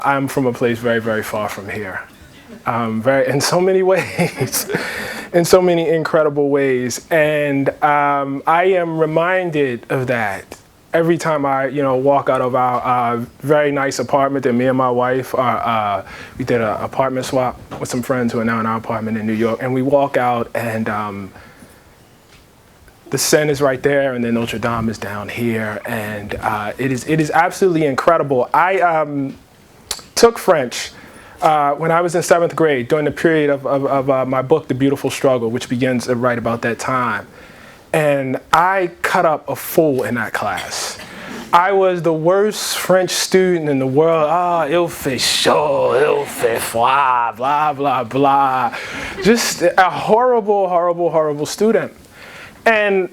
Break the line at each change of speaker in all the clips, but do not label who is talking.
I'm from a place very, very far from here. In so many ways, in so many incredible ways. And I am reminded of that every time I, walk out of our very nice apartment that me and my wife, we did an apartment swap with some friends who are now in our apartment in New York. And we walk out and the Seine is right there, and then Notre Dame is down here. And it is absolutely incredible. I took French when I was in 7th grade during the period of my book, The Beautiful Struggle, which begins right about that time. And I cut up a fool in that class. I was the worst French student in the world. Il fait chaud, il fait froid, blah, blah, blah. Just a horrible, horrible, horrible student. And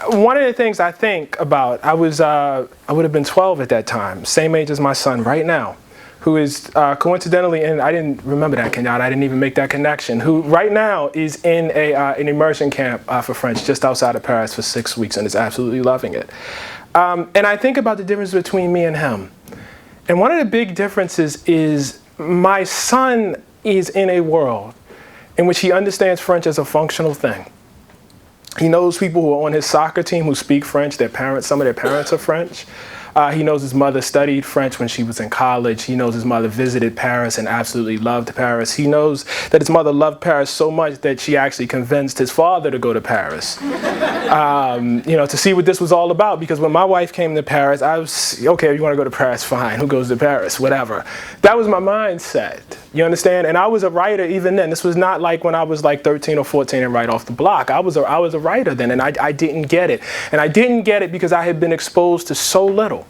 one of the things I think about, I would have been 12 at that time, same age as my son right now, who is coincidentally, and I didn't remember that, Kenyatta, I didn't even make that connection, who right now is in an immersion camp for French just outside of Paris for 6 weeks and is absolutely loving it. And I think about the difference between me and him. And one of the big differences is my son is in a world in which he understands French as a functional thing. He knows people who are on his soccer team who speak French, some of their parents are French. He knows his mother studied French when she was in college. He knows his mother visited Paris and absolutely loved Paris. He knows that his mother loved Paris so much that she actually convinced his father to go to Paris, to see what this was all about. Because when my wife came to Paris, I was, okay, if you want to go to Paris, fine. Who goes to Paris? Whatever. That was my mindset. You understand? And I was a writer even then. This was not like when I was like 13 or 14 and right off the block. I was a writer then, and I didn't get it. And I didn't get it because I had been exposed to so little.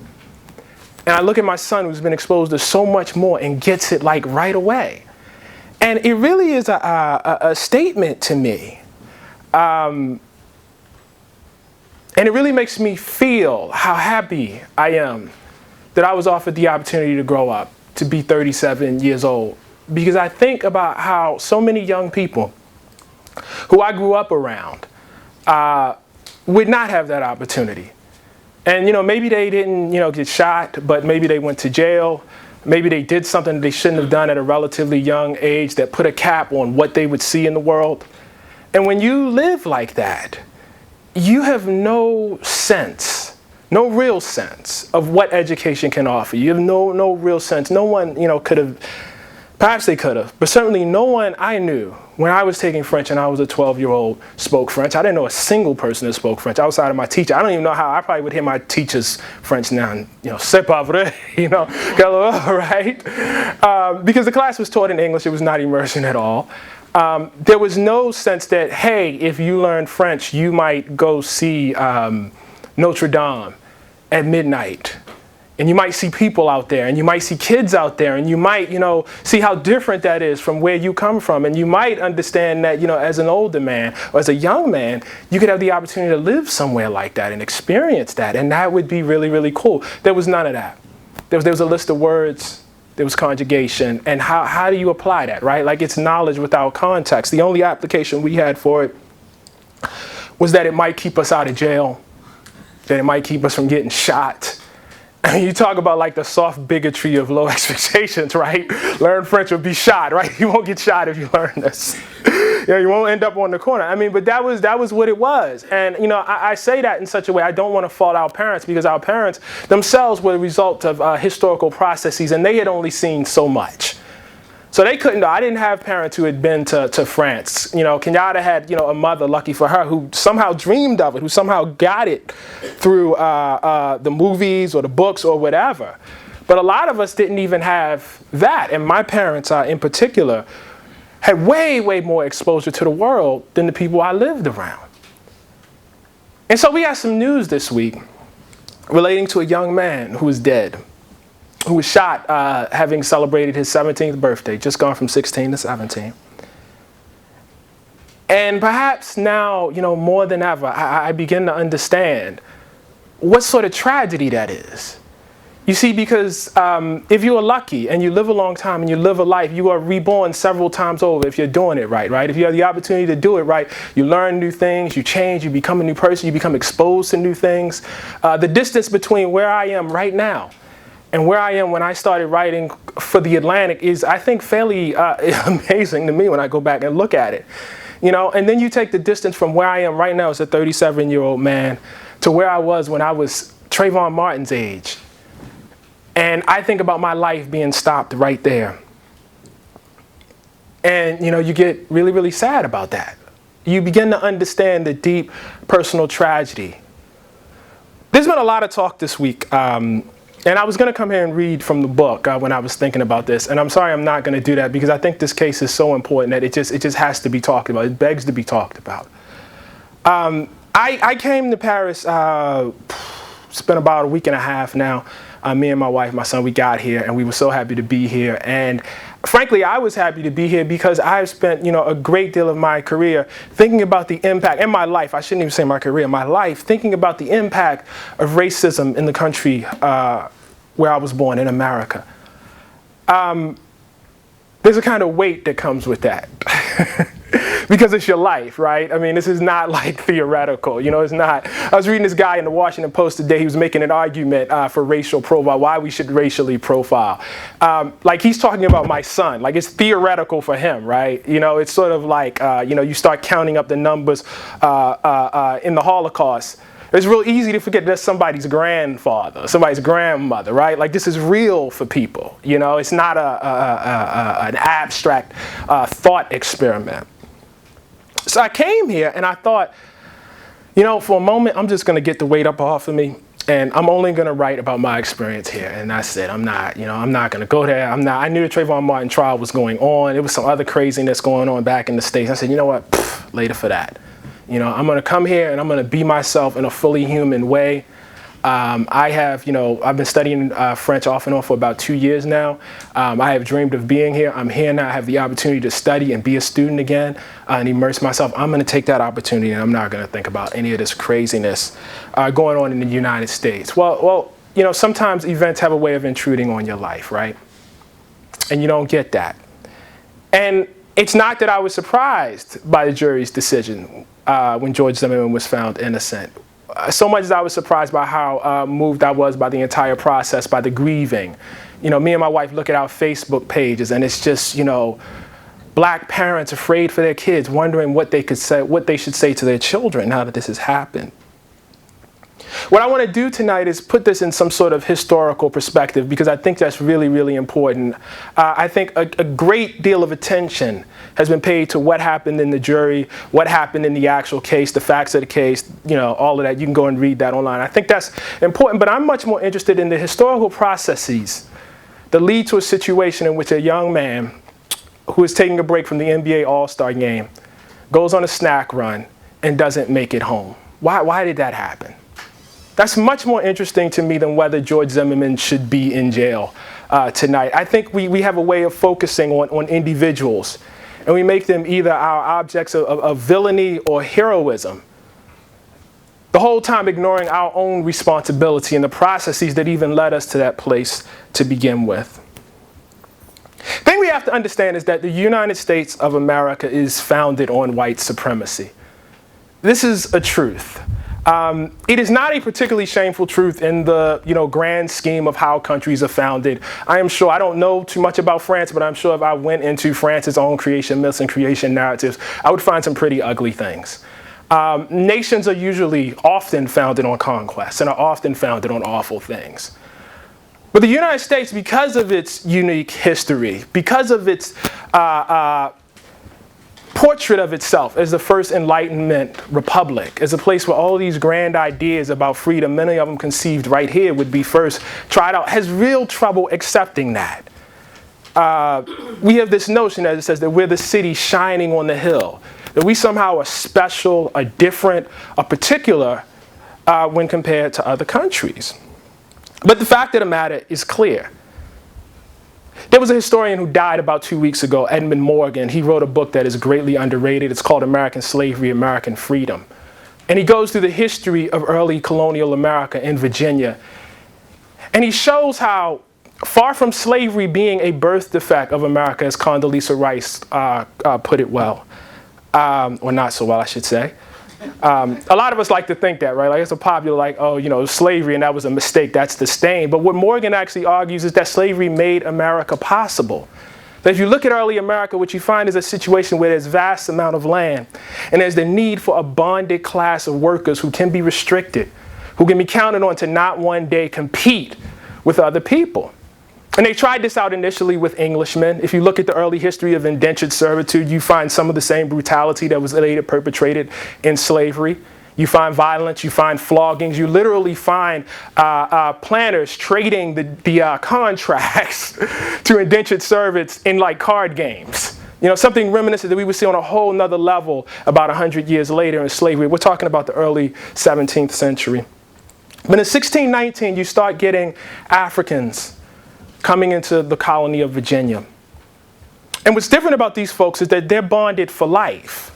And I look at my son who's been exposed to so much more and gets it like right away. And it really is a statement to me. And it really makes me feel how happy I am that I was offered the opportunity to grow up, to be 37 years old. Because I think about how so many young people who I grew up around would not have that opportunity. And, maybe they didn't, get shot, but maybe they went to jail. Maybe they did something they shouldn't have done at a relatively young age that put a cap on what they would see in the world. And when you live like that, you have no sense, no real sense of what education can offer. You have no real sense. No one, could have, perhaps they could have, but certainly no one I knew when I was taking French and I was a 12-year-old spoke French. I didn't know a single person that spoke French outside of my teacher. I don't even know how. I probably would hear my teacher's French now and, c'est pas vrai, right? Because the class was taught in English. It was not immersion at all. There was no sense that, hey, if you learn French, you might go see Notre Dame at midnight. And you might see people out there, and you might see kids out there, and you might, see how different that is from where you come from. And you might understand that, as an older man or as a young man, you could have the opportunity to live somewhere like that and experience that. And that would be really, really cool. There was none of that. There was a list of words. There was conjugation. And how do you apply that, right? Like, it's knowledge without context. The only application we had for it was that it might keep us out of jail, that it might keep us from getting shot. You talk about like the soft bigotry of low expectations, right? Learn French or be shot, right? You won't get shot if you learn this. You won't end up on the corner. I mean, but that was what it was. And, I say that in such a way, I don't want to fault our parents, because our parents themselves were the result of historical processes, and they had only seen so much. So they couldn't. I didn't have parents who had been to France. Kenyatta had, a mother, lucky for her, who somehow dreamed of it, who somehow got it through the movies or the books or whatever. But a lot of us didn't even have that. And my parents, in particular, had way, way more exposure to the world than the people I lived around. And so we had some news this week relating to a young man who is dead, who was shot having celebrated his 17th birthday, just gone from 16 to 17. And perhaps now, more than ever, I begin to understand what sort of tragedy that is. You see, because if you are lucky and you live a long time and you live a life, you are reborn several times over if you're doing it right? If you have the opportunity to do it right, you learn new things, you change, you become a new person, you become exposed to new things. The distance between where I am right now and where I am when I started writing for The Atlantic is, I think, fairly amazing to me when I go back and look at it. You know, and then you take the distance from where I am right now as a 37-year-old man to where I was when I was Trayvon Martin's age. And I think about my life being stopped right there. And, you know, you get really, really sad about that. You begin to understand the deep personal tragedy. There's been a lot of talk this week. And I was going to come here and read from the book when I was thinking about this. And I'm sorry I'm not going to do that because I think this case is so important that it just has to be talked about. It begs to be talked about. I came to Paris, it's been about a week and a half now. Me and my wife, my son, we got here and we were so happy to be here. And frankly, I was happy to be here because I've spent, you know, a great deal of my career thinking about the impact, and my life, I shouldn't even say my career, my life, thinking about the impact of racism in the country where I was born, in America. There's a kind of weight that comes with that. Because it's your life, right? I mean, this is not like theoretical, you know, it's not. I was reading this guy in the Washington Post today, he was making an argument for racial profile, why we should racially profile. Like he's talking about my son, like it's theoretical for him, right? You know, it's sort of like, you know, you start counting up the numbers in the Holocaust. It's real easy to forget that's somebody's grandfather, somebody's grandmother, right? Like this is real for people, you know, it's not an abstract thought experiment. So I came here and I thought, you know, for a moment, I'm just going to get the weight up off of me and I'm only going to write about my experience here. And that's it. I'm not going to go there. I knew the Trayvon Martin trial was going on. There was some other craziness going on back in the States. I said, you know what, later for that. You know, I'm going to come here and I'm going to be myself in a fully human way. I have, you know, I've been studying French off and on for about 2 years now. I have dreamed of being here. I'm here now. I have the opportunity to study and be a student again and immerse myself. I'm going to take that opportunity and I'm not going to think about any of this craziness going on in the United States. Well, you know, sometimes events have a way of intruding on your life, right? And you don't get that. And it's not that I was surprised by the jury's decision when George Zimmerman was found innocent. So much as I was surprised by how moved I was by the entire process, by the grieving. You know, me and my wife look at our Facebook pages and it's just, you know, black parents afraid for their kids, wondering what they could say, what they should say to their children now that this has happened. What I want to do tonight is put this in some sort of historical perspective because I think that's really, really important. I think a great deal of attention has been paid to what happened in the jury, what happened in the actual case, the facts of the case, you know, all of that. You can go and read that online. I think that's important, but I'm much more interested in the historical processes that lead to a situation in which a young man who is taking a break from the NBA All-Star game goes on a snack run and doesn't make it home. Why did that happen? That's much more interesting to me than whether George Zimmerman should be in jail tonight. I think we have a way of focusing on individuals, and we make them either our objects of villainy or heroism, the whole time ignoring our own responsibility and the processes that even led us to that place to begin with. The thing we have to understand is that the United States of America is founded on white supremacy. This is a truth. It is not a particularly shameful truth in the, you know, grand scheme of how countries are founded. I am sure, I don't know too much about France, but I'm sure if I went into France's own creation myths and creation narratives, I would find some pretty ugly things. Nations are usually often founded on conquest and are often founded on awful things. But the United States, because of its unique history, because of its portrait of itself as the first Enlightenment republic, as a place where all these grand ideas about freedom, many of them conceived right here, would be first tried out, has real trouble accepting that. We have this notion, as it says, that we're the city shining on the hill, that we somehow are special, are different, are particular when compared to other countries. But the fact of the matter is clear. There was a historian who died about 2 weeks ago, Edmund Morgan. He wrote a book that is greatly underrated. It's called American Slavery, American Freedom. And he goes through the history of early colonial America in Virginia. And he shows how, far from slavery being a birth defect of America, as Condoleezza Rice put it well, or not so well, I should say, A lot of us like to think that, right? Like it's a popular, like, oh, you know, slavery and that was a mistake, that's the stain. But what Morgan actually argues is that slavery made America possible. That if you look at early America, what you find is a situation where there's vast amount of land and there's the need for a bonded class of workers who can be restricted, who can be counted on to not one day compete with other people. And they tried this out initially with Englishmen. If you look at the early history of indentured servitude, you find some of the same brutality that was later perpetrated in slavery. You find violence, you find floggings, you literally find planters trading the contracts to indentured servants in like card games. You know, something reminiscent that we would see on a whole nother level about 100 years later in slavery. We're talking about the early 17th century. But in 1619, you start getting Africans coming into the colony of Virginia. And what's different about these folks is that they're bonded for life,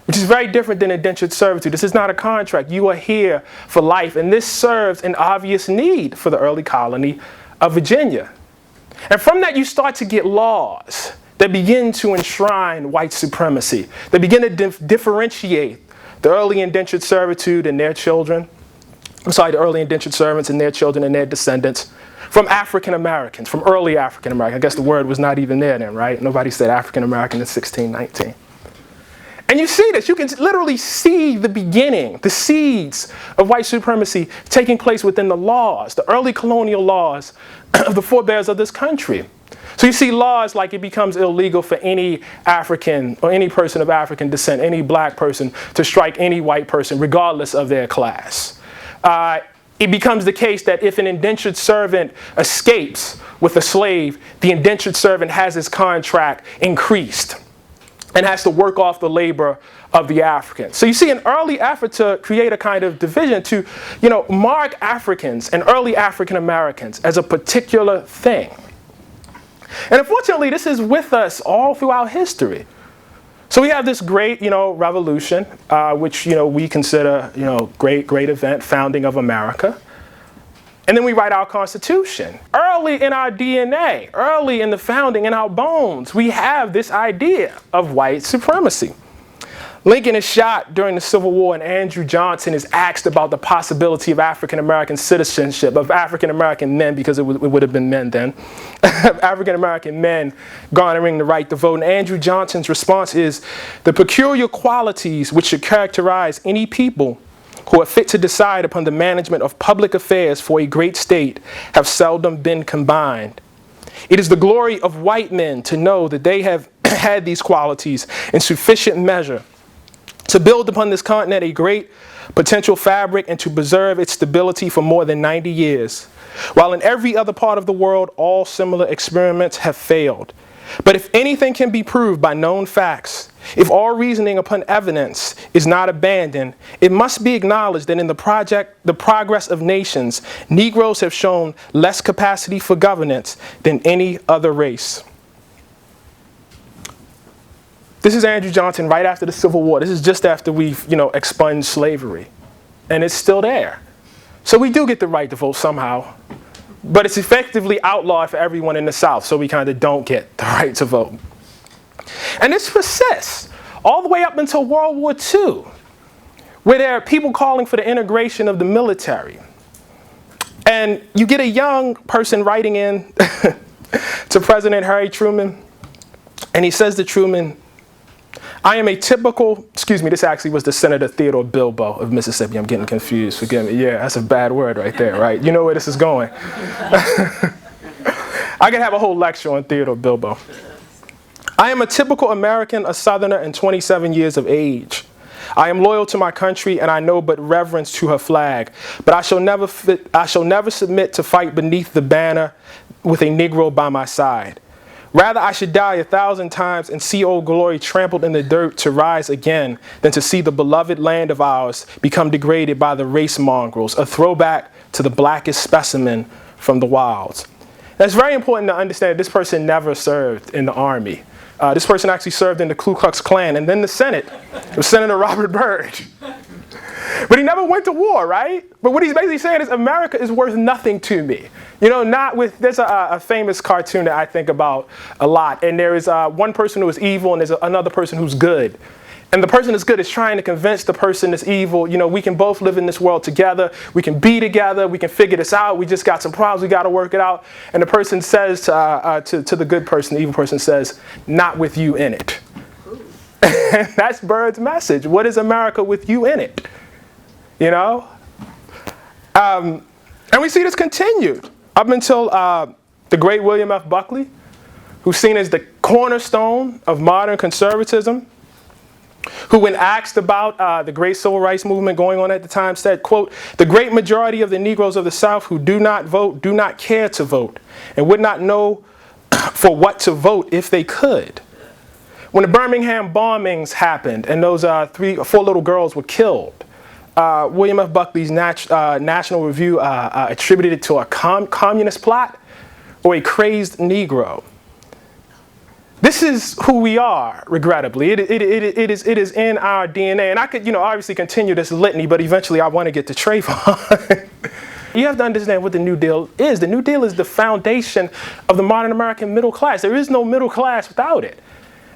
which is very different than indentured servitude. This is not a contract. You are here for life. And this serves an obvious need for the early colony of Virginia. And from that, you start to get laws that begin to enshrine white supremacy. They begin to differentiate the early indentured servitude and their children. The early indentured servants and their children and their descendants from African Americans, from early African Americans. I guess the word was not even there then, right? Nobody said African American in 1619. And you see this, you can literally see the beginning, the seeds of white supremacy taking place within the laws, the early colonial laws of the forebears of this country. So you see laws like it becomes illegal for any African or any person of African descent, any black person to strike any white person regardless of their class. It becomes the case that if an indentured servant escapes with a slave, the indentured servant has his contract increased and has to work off the labor of the African. So you see an early effort to create a kind of division to, you know, mark Africans and early African Americans as a particular thing. And unfortunately, this is with us all throughout history. So we have this great, revolution, which, we consider, great event, founding of America. And then we write our Constitution. Early in our DNA, early in the founding, in our bones, we have this idea of white supremacy. Lincoln is shot during the Civil War, and Andrew Johnson is asked about the possibility of African-American citizenship, of African-American men, because it would have been men then, African-American men garnering the right to vote. And Andrew Johnson's response is, the peculiar qualities which should characterize any people who are fit to decide upon the management of public affairs for a great state have seldom been combined. It is the glory of white men to know that they have had these qualities in sufficient measure to build upon this continent a great potential fabric and to preserve its stability for more than 90 years, while in every other part of the world all similar experiments have failed. But if anything can be proved by known facts, if all reasoning upon evidence is not abandoned, it must be acknowledged that in the progress of nations, Negroes have shown less capacity for governance than any other race. This is Andrew Johnson right after the Civil War. This is just after we've, expunged slavery. And it's still there. So we do get the right to vote somehow. But it's effectively outlawed for everyone in the South, so we kind of don't get the right to vote. And this persists all the way up until World War II, where there are people calling for the integration of the military. And you get a young person writing in to President Harry Truman, and he says to Truman, I am a typical, this actually was the Senator Theodore Bilbo of Mississippi. I'm getting confused, forgive me. Yeah, that's a bad word right there, right? You know where this is going. I could have a whole lecture on Theodore Bilbo. I am a typical American, a Southerner, and 27 years of age. I am loyal to my country, and I know but reverence to her flag. But I shall never submit to fight beneath the banner with a Negro by my side. Rather, I should die 1,000 times and see Old Glory trampled in the dirt to rise again than to see the beloved land of ours become degraded by the race mongrels, a throwback to the blackest specimen from the wilds. Now, it's very important to understand that this person never served in the Army. This person actually served in the Ku Klux Klan and then the Senate with Senator Robert Byrd. But he never went to war, right? But what he's basically saying is America is worth nothing to me. There's a famous cartoon that I think about a lot. And there is one person who is evil and there's another person who's good. And the person that's good is trying to convince the person that's evil, we can both live in this world together. We can be together. We can figure this out. We just got some problems. We got to work it out. And the person says to the good person, the evil person says, not with you in it. That's Bird's message. What is America with you in it? And we see this continued up until the great William F. Buckley, who's seen as the cornerstone of modern conservatism, who, when asked about the great civil rights movement going on at the time, said, quote, "The great majority of the Negroes of the South who do not vote do not care to vote and would not know for what to vote if they could." When the Birmingham bombings happened and those 3 or 4 little girls were killed, William F. Buckley's National Review attributed it to a communist plot or a crazed Negro. This is who we are, regrettably. It is in our DNA. And I could, obviously continue this litany, but eventually I want to get to Trayvon. You have to understand what the New Deal is. The New Deal is the foundation of the modern American middle class. There is no middle class without it.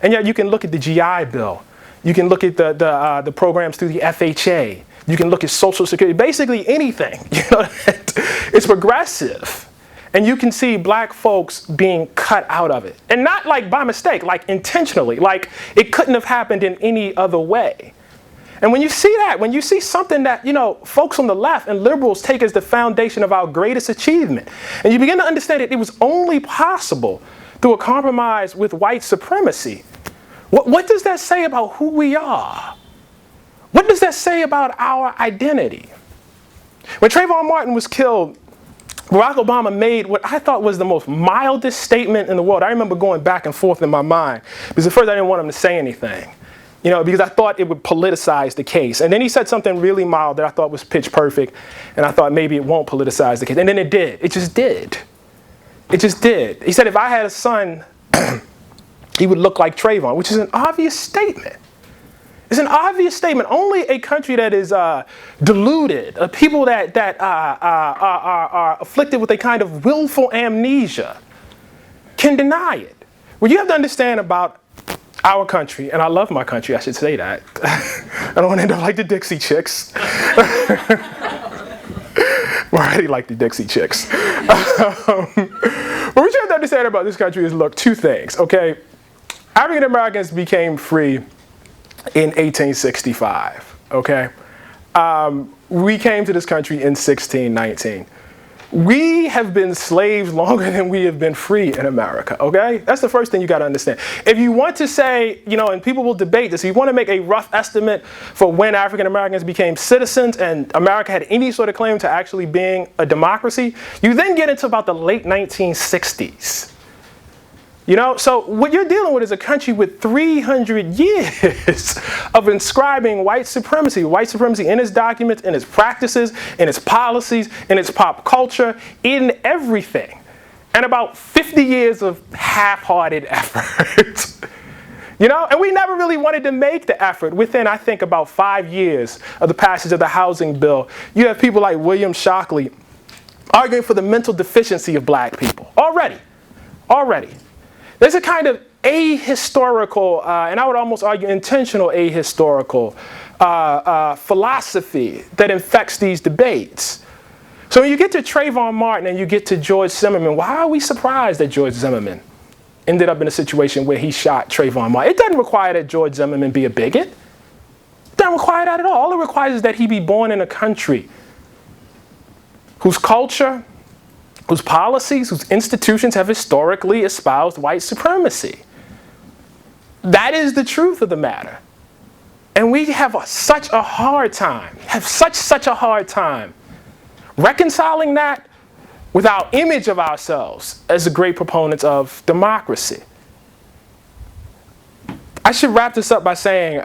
And yet you can look at the GI Bill. You can look at the programs through the FHA. You can look at Social Security. Basically anything. It's progressive. And you can see black folks being cut out of it. And not like by mistake, like intentionally. Like it couldn't have happened in any other way. And when you see that, when you see something that, folks on the left and liberals take as the foundation of our greatest achievement, and you begin to understand that it was only possible through a compromise with white supremacy, what does that say about who we are? What does that say about our identity? When Trayvon Martin was killed, Barack Obama made what I thought was the most mildest statement in the world. I remember going back and forth in my mind because at first I didn't want him to say anything, because I thought it would politicize the case. And then he said something really mild that I thought was pitch perfect, and I thought maybe it won't politicize the case. And then it did. It just did. It just did. He said if I had a son, he would look like Trayvon, which is an obvious statement. It's an obvious statement. Only a country that is deluded, people that are afflicted with a kind of willful amnesia can deny it. What you have to understand about our country, and I love my country, I should say that. I don't want to end up like the Dixie Chicks. I already like the Dixie Chicks. But what you have to understand about this country is, look, 2 things, okay? African Americans became free in 1865, okay? We came to this country in 1619. We have been slaves longer than we have been free in America, okay? That's the first thing you got to understand. If you want to say, and people will debate this, if you want to make a rough estimate for when African Americans became citizens and America had any sort of claim to actually being a democracy, you then get into about the late 1960s. So what you're dealing with is a country with 300 years of inscribing white supremacy in its documents, in its practices, in its policies, in its pop culture, in everything. And about 50 years of half-hearted effort. And we never really wanted to make the effort. Within, I think, about 5 years of the passage of the housing bill, you have people like William Shockley arguing for the mental deficiency of black people. Already. There's a kind of ahistorical, and I would almost argue intentional ahistorical philosophy that infects these debates. So when you get to Trayvon Martin and you get to George Zimmerman, why are we surprised that George Zimmerman ended up in a situation where he shot Trayvon Martin? It doesn't require that George Zimmerman be a bigot. It doesn't require that at all. All it requires is that he be born in a country whose culture, whose policies, whose institutions have historically espoused white supremacy. That is the truth of the matter. And we have such a hard time reconciling that with our image of ourselves as the great proponents of democracy. I should wrap this up by saying,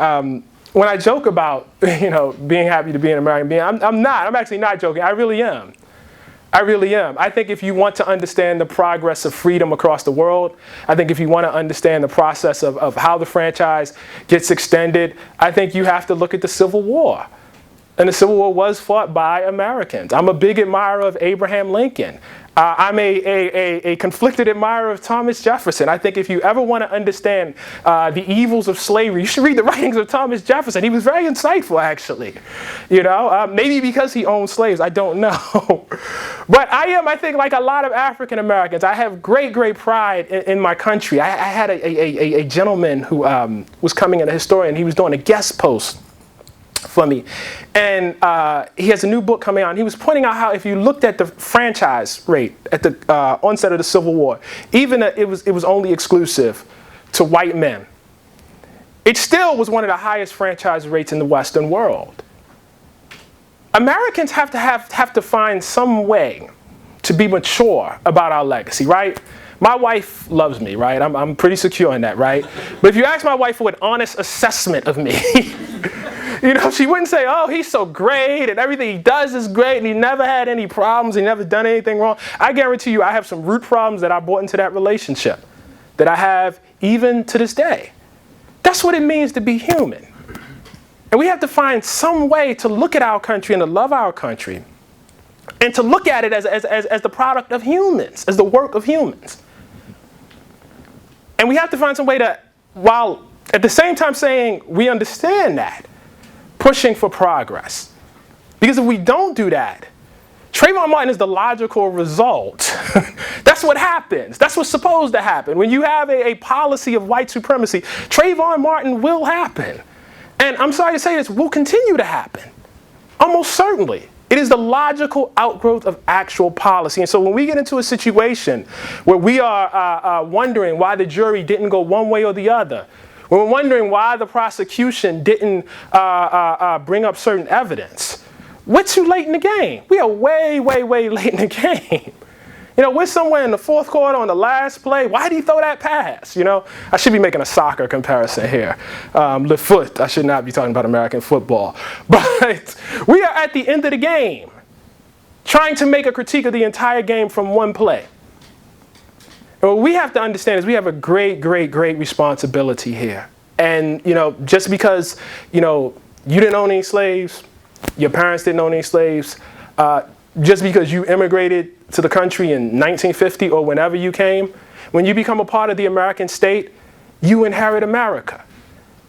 when I joke about, being happy to be an American, I'm actually not joking. I really am. I think if you want to understand the progress of freedom across the world, I think if you want to understand the process of how the franchise gets extended, I think you have to look at the Civil War. And the Civil War was fought by Americans. I'm a big admirer of Abraham Lincoln. I'm a conflicted admirer of Thomas Jefferson. I think if you ever want to understand the evils of slavery, you should read the writings of Thomas Jefferson. He was very insightful, actually. You know, maybe because he owned slaves, I don't know. But I think, like a lot of African Americans, I have great, great pride in my country. I had a gentleman who was coming in, a historian. He was doing a guest post for me, and he has a new book coming out, and he was pointing out how if you looked at the franchise rate at the onset of the Civil War, even it was only exclusive to white men, it still was one of the highest franchise rates in the Western world. Americans have to find some way to be mature about our legacy, right? My wife loves me, right? I'm pretty secure in that, right? But if you ask my wife for an honest assessment of me, you know, she wouldn't say, oh, he's so great and everything he does is great and he never had any problems, he never done anything wrong. I guarantee you I have some root problems that I brought into that relationship that I have even to this day. That's what it means to be human. And we have to find some way to look at our country and to love our country and to look at it as the product of humans, as the work of humans. And we have to find some way to, while at the same time saying we understand that, pushing for progress. Because if we don't do that, Trayvon Martin is the logical result. That's what happens. That's what's supposed to happen. When you have a policy of white supremacy, Trayvon Martin will happen. And I'm sorry to say this, will continue to happen. Almost certainly. It is the logical outgrowth of actual policy. And so when we get into a situation where we are wondering why the jury didn't go one way or the other, when we're wondering why the prosecution didn't bring up certain evidence, we're too late in the game. We are way, way, way late in the game. You know, we're somewhere in the fourth quarter on the last play. Why did he throw that pass? You know, I should be making a soccer comparison here. Le foot, I should not be talking about American football. But we are at the end of the game, trying to make a critique of the entire game from one play. And what we have to understand is we have a great, great, great responsibility here. And, you know, just because, you know, you didn't own any slaves, your parents didn't own any slaves, just because you immigrated to the country in 1950 or whenever you came, when you become a part of the American state, you inherit America.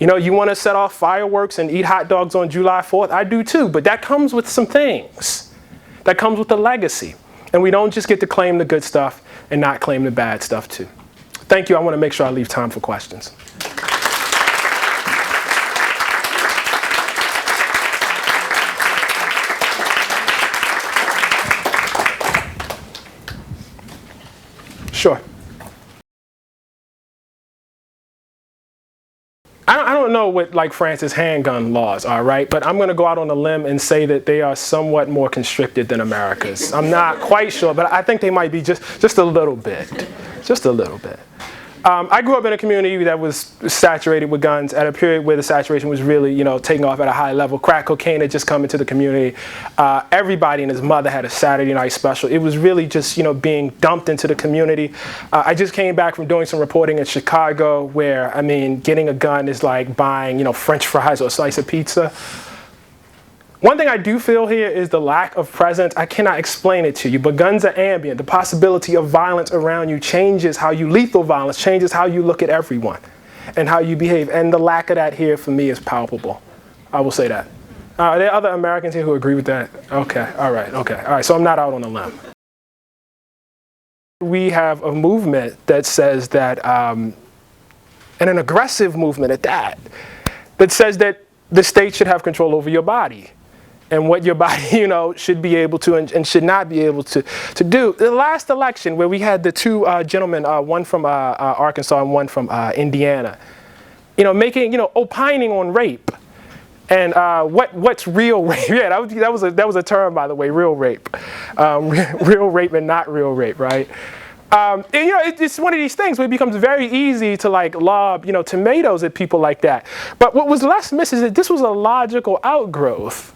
You know, you want to set off fireworks and eat hot dogs on July 4th? I do too, but that comes with some things. That comes with a legacy. And we don't just get to claim the good stuff and not claim the bad stuff too. Thank you. I want to make sure I leave time for questions. Sure. I don't know what like France's handgun laws are, right? But I'm going to go out on a limb and say that they are somewhat more constricted than America's. I'm not quite sure, but I think they might be just a little bit. Just a little bit. I grew up in a community that was saturated with guns at a period where the saturation was really, you know, taking off at a high level. Crack cocaine had just come into the community. Everybody and his mother had a Saturday night special. It was really just, you know, being dumped into the community. I just came back from doing some reporting in Chicago where, I mean, getting a gun is like buying, you know, French fries or a slice of pizza. One thing I do feel here is the lack of presence. I cannot explain it to you, but guns are ambient. The possibility of violence around you changes how you, lethal violence changes how you look at everyone and how you behave. And the lack of that here for me is palpable. I will say that. Are there other Americans here who agree with that? Okay, all right, okay. All right, so I'm not out on a limb. We have a movement that says that, and an aggressive movement at that says that the state should have control over your body. And what your body, you know, should be able to and should not be able to do. The last election where we had the two gentlemen, one from Arkansas and one from Indiana, you know, making, you know, opining on rape and what's real rape. Yeah, that was a term, by the way, real rape. Real rape and not real rape, right? And, you know, it's one of these things where it becomes very easy to like lob, you know, tomatoes at people like that. But what was less missed is that this was a logical outgrowth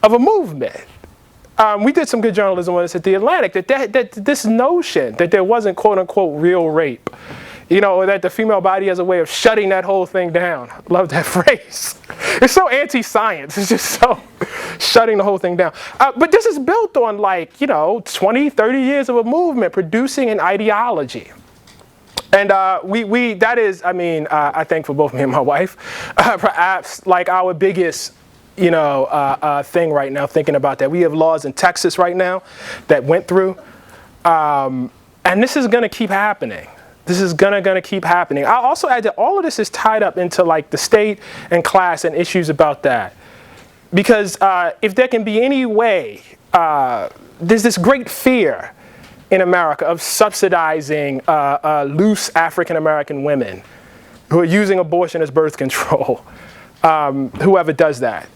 of a movement. We did some good journalism on this at The Atlantic, that this notion that there wasn't quote unquote real rape or that the female body has a way of shutting that whole thing down. Love that phrase. It's so anti-science. It's just so shutting the whole thing down. But this is built on 20, 30 years of a movement producing an ideology. And I think for both me and my wife, perhaps our biggest thing right now, thinking about that. We have laws in Texas right now that went through. And this is going to keep happening. This is gonna keep happening. I'll also add that all of this is tied up into the state and class and issues about that. Because if there can be any way, there's this great fear in America of subsidizing loose African American women who are using abortion as birth control, whoever does that.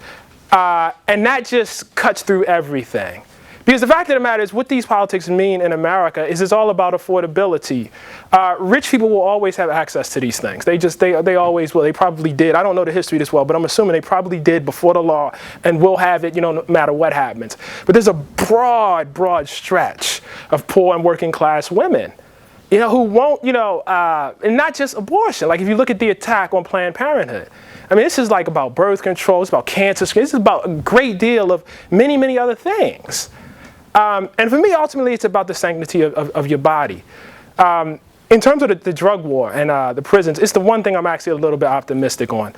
And that just cuts through everything. Because the fact of the matter is, what these politics mean in America is it's all about affordability. Rich people will always have access to these things. They always will. They probably did. I don't know the history this well, but I'm assuming they probably did before the law and will have it, no matter what happens. But there's a broad stretch of poor and working class women, who won't, and not just abortion. Like if you look at the attack on Planned Parenthood, this is about birth control. It's about cancer screening. This is about a great deal of many, many other things. And for me, ultimately, it's about the sanctity of your body. In terms of the drug war and the prisons, it's the one thing I'm actually a little bit optimistic on.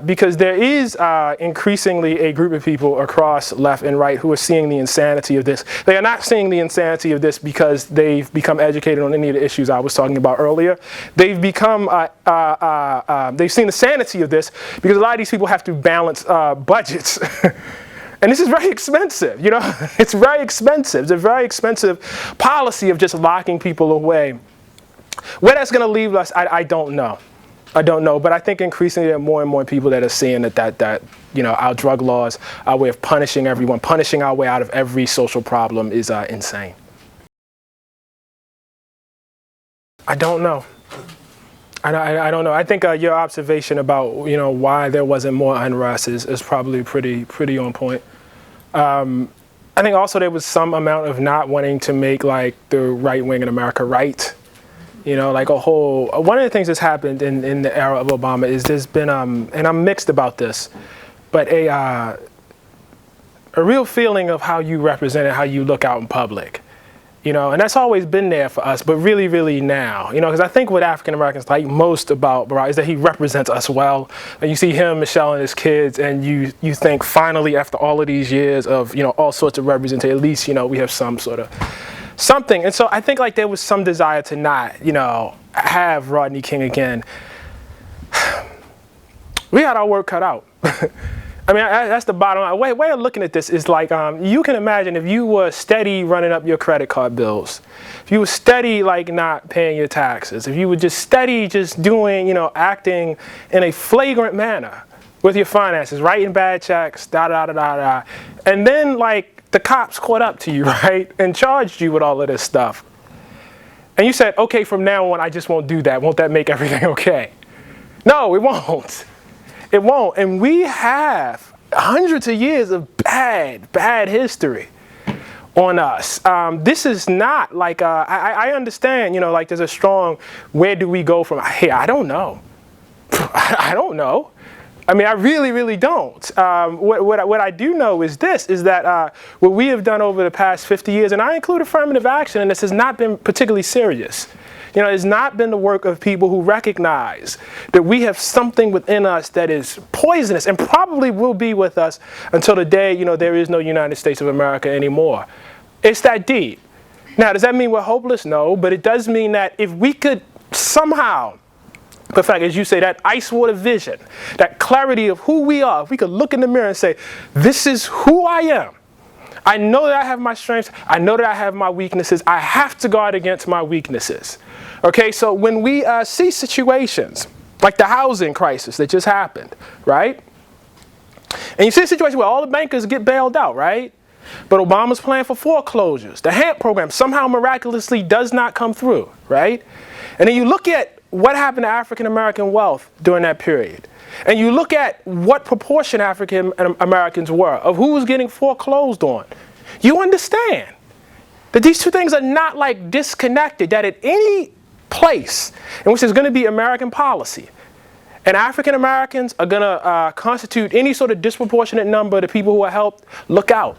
Because there is increasingly a group of people across left and right who are seeing the insanity of this. They are not seeing the insanity of this because they've become educated on any of the issues I was talking about earlier. They've become, they've seen the sanity of this because a lot of these people have to balance budgets. And this is very expensive, It's very expensive. It's a very expensive policy of just locking people away. Where that's going to leave us, I don't know. I don't know, but I think increasingly there are more and more people that are seeing that our drug laws, our way of punishing everyone, punishing our way out of every social problem is insane. I don't know. I don't know. I think your observation about why there wasn't more unrest is probably pretty on point. I think also there was some amount of not wanting to make the right wing in America right. One of the things that's happened in the era of Obama is there's been, and I'm mixed about this, but a real feeling of how you represent it, how you look out in public. And that's always been there for us, but really, really now, because I think what African Americans like most about Barack is that he represents us well. And you see him, Michelle, and his kids, and you think finally, after all of these years of, all sorts of representation, at least, we have some sort of something. And so I think there was some desire to not, have Rodney King again. We had our work cut out. That's the bottom line. Way of looking at this is you can imagine if you were steady running up your credit card bills, if you were steady not paying your taxes, if you were just steady just doing, acting in a flagrant manner with your finances, writing bad checks, and then the cops caught up to you, right, and charged you with all of this stuff. And you said, okay, from now on, I just won't do that. Won't that make everything okay? No, it won't. It won't. And we have hundreds of years of bad history on us. This is not I understand, there's a strong, where do we go from here? I don't know. I don't know. I really, really don't. What I do know is that what we have done over the past 50 years, and I include affirmative action, and this has not been particularly serious. It's not been the work of people who recognize that we have something within us that is poisonous and probably will be with us until the day, there is no United States of America anymore. It's that deep. Now, does that mean we're hopeless? No, but it does mean that if we could somehow, in fact, as you say, that ice water vision, that clarity of who we are, if we could look in the mirror and say, this is who I am. I know that I have my strengths. I know that I have my weaknesses. I have to guard against my weaknesses. Okay, so when we see situations like the housing crisis that just happened, right? And you see a situation where all the bankers get bailed out, right? But Obama's plan for foreclosures, the HAMP program somehow miraculously does not come through, right? And then you look at what happened to African American wealth during that period. And you look at what proportion African Americans were of who was getting foreclosed on. You understand that these two things are not disconnected, that at any place in which there's going to be American policy. And African Americans are going to constitute any sort of disproportionate number of the people who are helped. Look out.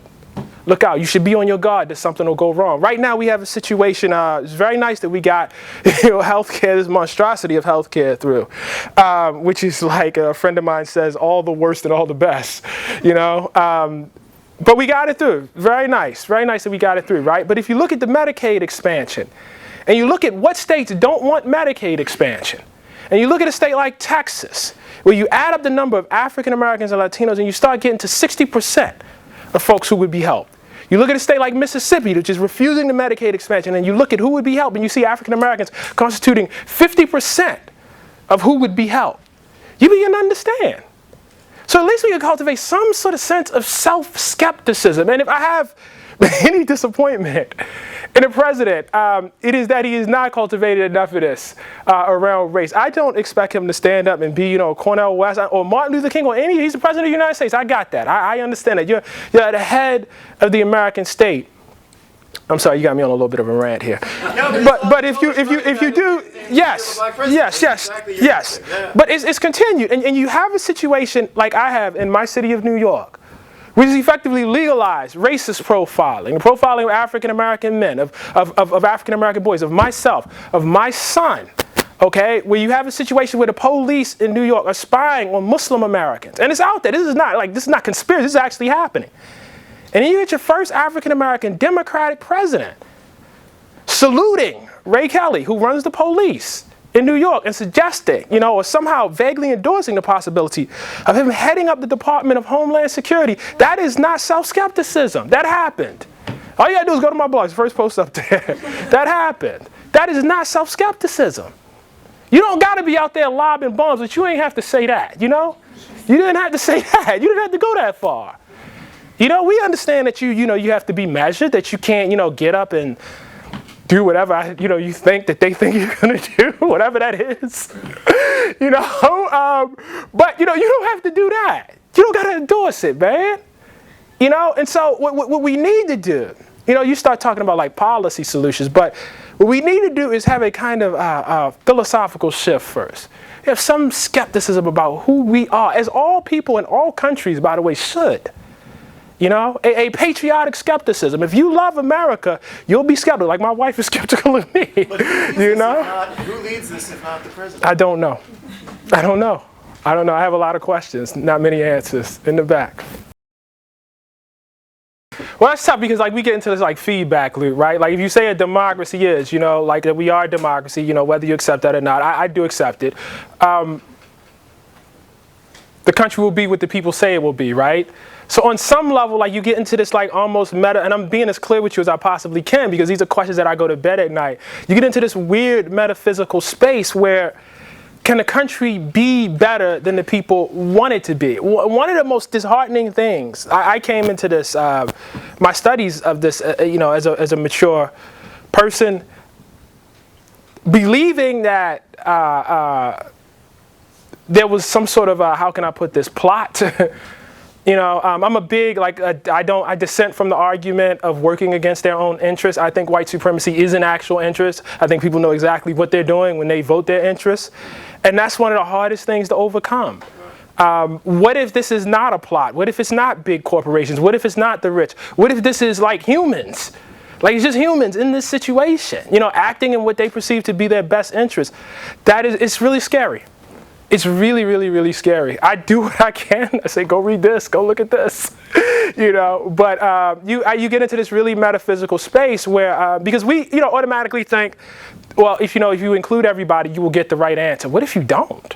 Look out. You should be on your guard that something will go wrong. Right now we have a situation, it's very nice that we got healthcare, this monstrosity of healthcare through, which is like a friend of mine says, all the worst and all the best, But we got it through. Very nice that we got it through, right? But if you look at the Medicaid expansion, and you look at what states don't want Medicaid expansion, and you look at a state like Texas, where you add up the number of African Americans and Latinos, and you start getting to 60% of folks who would be helped. You look at a state like Mississippi, which is refusing the Medicaid expansion, and you look at who would be helped, and you see African Americans constituting 50% of who would be helped. You begin to understand. So at least we can cultivate some sort of sense of self-skepticism. And if I have any disappointment in the president, it is that he has not cultivated enough of this around race. I don't expect him to stand up and be, Cornel West or Martin Luther King or he's the president of the United States. I got that. I understand that. You're at the head of the American state. I'm sorry, you got me on a little bit of a rant here. But if you do, yes. But it's continued, and you have a situation like I have in my city of New York, which is effectively legalized racist profiling, the profiling of African American men, of African American boys, of myself, of my son. Okay, where you have a situation where the police in New York are spying on Muslim Americans, and it's out there. This is not conspiracy. This is actually happening. And then you get your first African-American Democratic president saluting Ray Kelly, who runs the police in New York, and suggesting, or somehow vaguely endorsing the possibility of him heading up the Department of Homeland Security. That is not self-skepticism. That happened. All you gotta do is go to my blog, first post up there. That happened. That is not self-skepticism. You don't gotta be out there lobbing bombs, but you ain't have to say that, You didn't have to say that. You didn't have to go that far. We understand that you have to be measured, that you can't, get up and do whatever, you think that they think you're going to do, whatever that is. But, you don't have to do that. You don't got to endorse it, man. And so what we need to do, you start talking about like policy solutions, but what we need to do is have a kind of philosophical shift first. You have some skepticism about who we are, as all people in all countries, by the way, should. A patriotic skepticism. If you love America, you'll be skeptical. Like my wife is skeptical of me.
But who leads this if not the president?
I don't know. I have a lot of questions, not many answers in the back. Well, that's tough because we get into this feedback loop, right? Like if you say a democracy is, that we are a democracy, whether you accept that or not, I do accept it. The country will be what the people say it will be, right? So on some level, you get into this almost meta, and I'm being as clear with you as I possibly can because these are questions that I go to bed at night. You get into this weird metaphysical space where can the country be better than the people want it to be? One of the most disheartening things, I came into this, my studies of this, as a mature person, believing that there was some sort of, how can I put this, plot. I'm a big, I dissent from the argument of working against their own interests. I think white supremacy is an actual interest. I think people know exactly what they're doing when they vote their interests. And that's one of the hardest things to overcome. What if this is not a plot? What if it's not big corporations? What if it's not the rich? What if this is humans? It's just humans in this situation, acting in what they perceive to be their best interest. It's really scary. It's really, really, really scary. I do what I can. I say, go read this, go look at this, But you get into this really metaphysical space where, because we, automatically think, well, if you include everybody, you will get the right answer. What if you don't?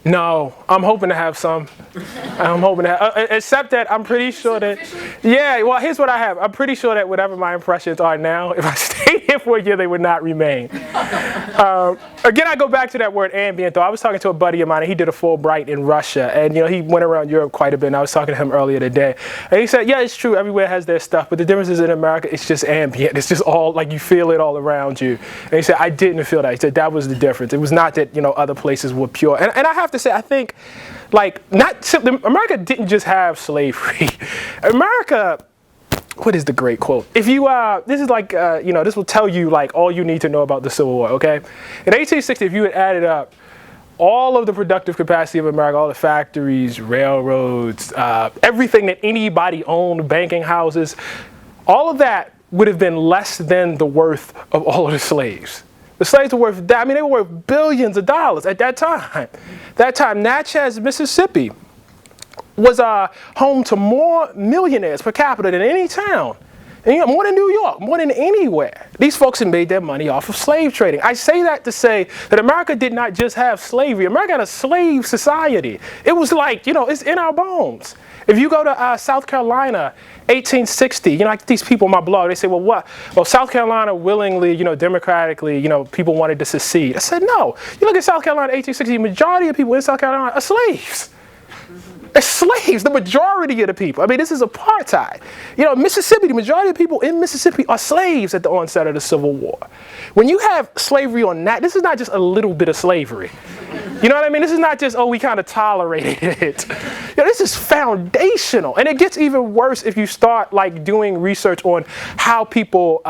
No, I'm hoping to have some. Except that I'm pretty sure that, well, here's what I have. I'm pretty sure that whatever my impressions are now, if I stayed here for a year, they would not remain. Again, I go back to that word ambient, though. I was talking to a buddy of mine, and he did a Fulbright in Russia, and, he went around Europe quite a bit, and I was talking to him earlier today. And he said, yeah, it's true, everywhere has their stuff, but the difference is in America, it's just ambient. It's just all, you feel it all around you. And he said, I didn't feel that. He said, that was the difference. It was not that, other places were pure. And I have to say, I think, not simply, America didn't just have slavery. America what is the great quote? If you, this is like, this will tell you like all you need to know about the Civil War, okay? In 1860, if you had added up all of the productive capacity of America, all the factories, railroads, everything that anybody owned, banking houses, all of that would have been less than the worth of all of the slaves. The slaves were worth, they were worth billions of dollars at that time. That time, Natchez, Mississippi was home to more millionaires per capita than any town. And, more than New York, more than anywhere. These folks had made their money off of slave trading. I say that to say that America did not just have slavery. America had a slave society. It was like, it's in our bones. If you go to South Carolina, 1860, like these people on my blog, they say, well, what? Well, South Carolina willingly, democratically, people wanted to secede. I said, no. You look at South Carolina, 1860, the majority of people in South Carolina are slaves. They're slaves, the majority of the people. This is apartheid. Mississippi, the majority of people in Mississippi are slaves at the onset of the Civil War. When you have slavery on that, this is not just a little bit of slavery. You know what I mean? This is not just, we kind of tolerated it. This is foundational. And it gets even worse if you start like doing research on how people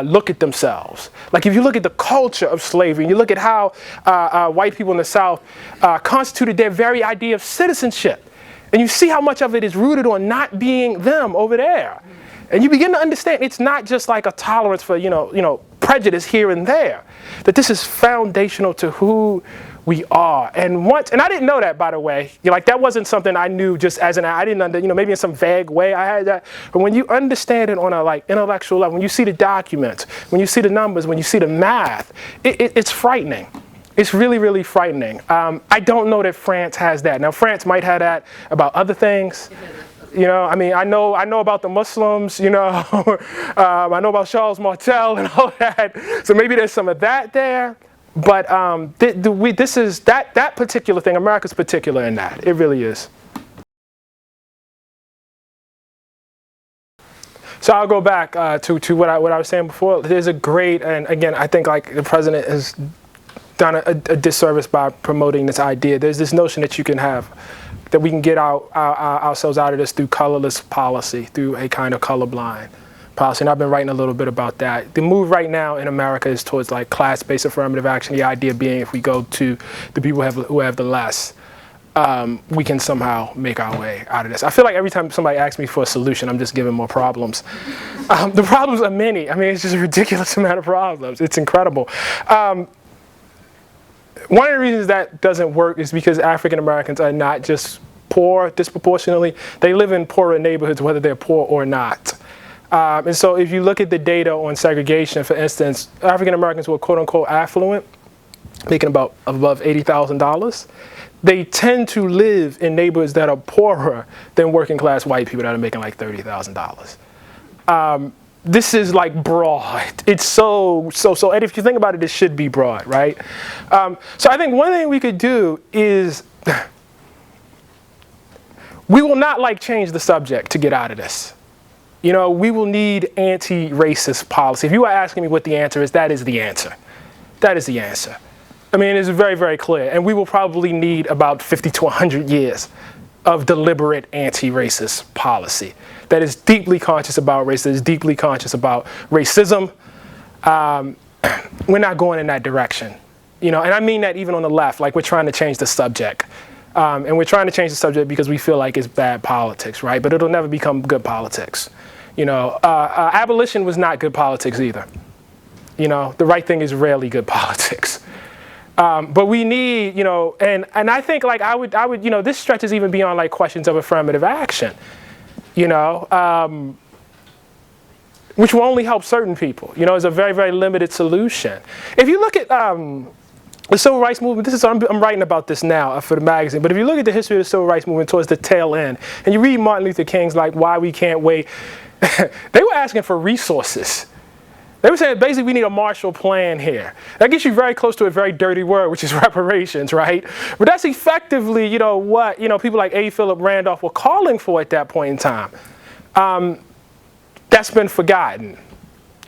look at themselves. Like if you look at the culture of slavery, and you look at how white people in the South constituted their very idea of citizenship. And you see how much of it is rooted on not being them over there. And you begin to understand it's not just like a tolerance for, prejudice here and there. That this is foundational to who we are. And I didn't know that, by the way. That wasn't something I knew just as I didn't maybe in some vague way I had that. But when you understand it on a intellectual level, when you see the documents, when you see the numbers, when you see the math, it's frightening. It's really, really frightening. I don't know that France has that. Now, France might have that about other things. I know about the Muslims, I know about Charles Martel and all that. So maybe there's some of that there. But this is that particular thing, America's particular in that. It really is. So I'll go back to what I was saying before. There's a great, and again, I think like the president has done a disservice by promoting this idea. There's this notion that you can have, that we can get ourselves out of this through colorless policy, through a kind of colorblind policy. And I've been writing a little bit about that. The move right now in America is towards like class-based affirmative action. The idea being if we go to the people who have the less, we can somehow make our way out of this. I feel like every time somebody asks me for a solution, I'm just giving more problems. The problems are many. It's just a ridiculous amount of problems. It's incredible. One of the reasons that doesn't work is because African Americans are not just poor disproportionately. They live in poorer neighborhoods whether they're poor or not. And so if you look at the data on segregation, for instance, African Americans who are quote unquote affluent, making about above $80,000, they tend to live in neighborhoods that are poorer than working class white people that are making like $30,000. This is like broad. It's so, and if you think about it, it should be broad, right? So I think one thing we could do is, we will not change the subject to get out of this. We will need anti-racist policy. If you are asking me what the answer is, that is the answer. That is the answer. It's very, very clear. And we will probably need about 50 to 100 years of deliberate anti-racist policy that is deeply conscious about race, that is deeply conscious about racism. We're not going in that direction. And I mean that even on the left, we're trying to change the subject. And we're trying to change the subject because we feel like it's bad politics, right? But it'll never become good politics. Abolition was not good politics either. The right thing is rarely good politics. But we need, and I think I would, this stretches even beyond questions of affirmative action, which will only help certain people. It's a very, very limited solution. If you look at the civil rights movement, I'm writing about this now for the magazine, but if you look at the history of the civil rights movement towards the tail end, and you read Martin Luther King's Why We Can't Wait, they were asking for resources. They were saying basically we need a Marshall Plan here. That gets you very close to a very dirty word, which is reparations, right? But that's effectively, what people like A. Philip Randolph were calling for at that point in time. That's been forgotten.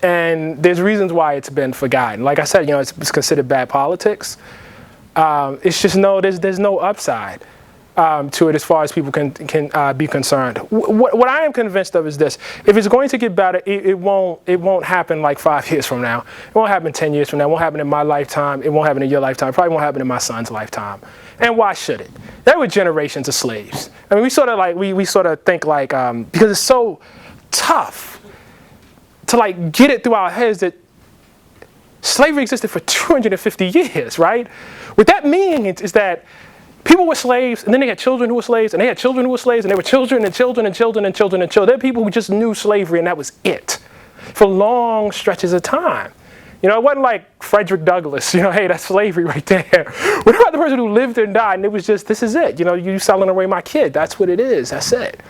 And there's reasons why it's been forgotten. Like I said, it's considered bad politics. It's just there's no upside. to it as far as people can be concerned. What I am convinced of is this: if it's going to get better, it won't happen like 5 years from now. It won't happen 10 years from now. It won't happen in my lifetime. It won't happen in your lifetime. It probably won't happen in my son's lifetime. And why should it? There were generations of slaves. I mean, we sort of think like because it's so tough to like get it through our heads that slavery existed for 250 years, right? What that means is that people were slaves, and then they had children who were slaves, and they had children who were slaves, and they were children and children and children and children and children. There were people who just knew slavery, and that was it for long stretches of time. You know, it wasn't like Frederick Douglass, you know, hey, that's slavery right there. What about the person who lived and died, and it was just, this is it. You know, you selling away my kid. That's what it is. That's it.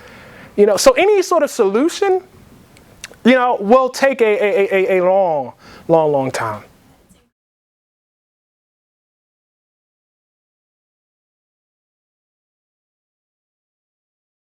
You know, so any sort of solution, you know, will take a long time.